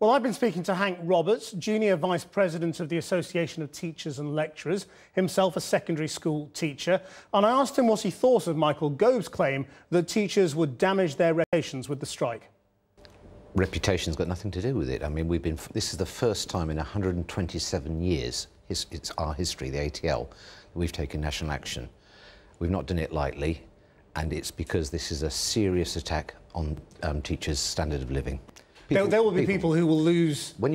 Well, I've been speaking to Hank Roberts, Junior Vice President of the Association of Teachers and Lecturers, himself a secondary school teacher, and I asked him what he thought of Michael Gove's claim that teachers would damage their reputations with the strike. Reputation's got nothing to do with it. I mean, this is the first time in 127 years, it's our history, the ATL, that we've taken national action. We've not done it lightly, and it's because this is a serious attack on teachers' standard of living. There will be people who will lose a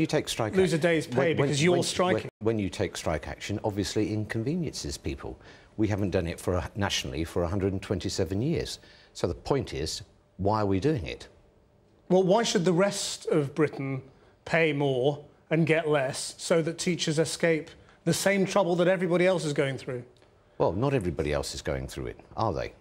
day's pay because you're striking. When you take strike action, obviously inconveniences people. We haven't done it nationally for 127 years. So the point is, why are we doing it? Well, why should the rest of Britain pay more and get less so that teachers escape the same trouble that everybody else is going through? Well, not everybody else is going through it, are they?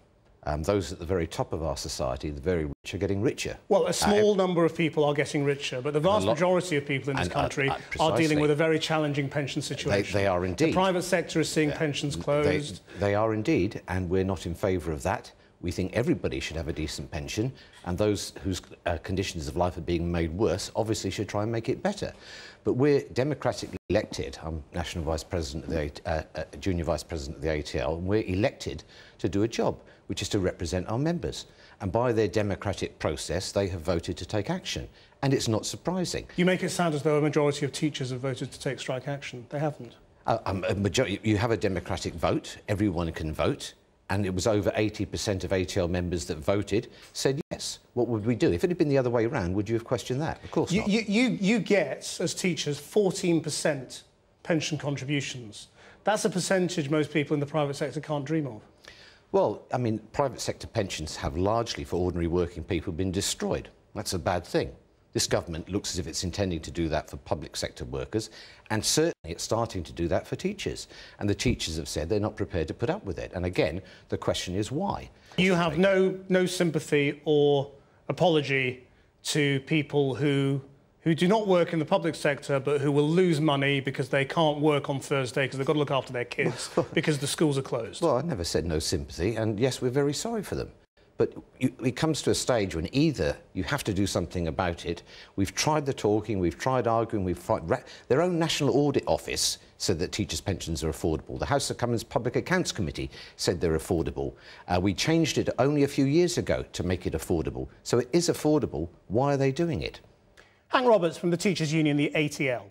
Those at the very top of our society, the very rich, are getting richer. Well, a small number of people are getting richer, but the vast majority of people in this country are dealing with a very challenging pension situation. They are indeed. The private sector is seeing pensions closed. They are indeed, and we're not in favour of that. We think everybody should have a decent pension, and those whose conditions of life are being made worse obviously should try and make it better. But we're democratically elected. I'm National Vice President of the Junior Vice President of the ATL, and we're elected to do a job, which is to represent our members. And by their democratic process, they have voted to take action. And it's not surprising. You make it sound as though a majority of teachers have voted to take strike action. They haven't. You have a democratic vote. Everyone can vote. And it was over 80% of ATL members that voted said yes. What would we do? If it had been the other way around, would you have questioned that? Of course not. You get, as teachers, 14% pension contributions. That's a percentage most people in the private sector can't dream of. Well, I mean, private sector pensions have largely, for ordinary working people, been destroyed. That's a bad thing. This government looks as if it's intending to do that for public sector workers, and certainly it's starting to do that for teachers. And the teachers have said they're not prepared to put up with it. And again, the question is why? You have no sympathy or apology to people who do not work in the public sector but who will lose money because they can't work on Thursday because they've got to look after their kids because the schools are closed. Well, I never said no sympathy, and yes, we're very sorry for them. But it comes to a stage when either you have to do something about it. We've tried the talking, we've tried arguing, their own National Audit Office said that teachers' pensions are affordable. The House of Commons Public Accounts Committee said they're affordable. We changed it only a few years ago to make it affordable. So it is affordable. Why are they doing it? Hank Roberts from the Teachers' Union, the ATL.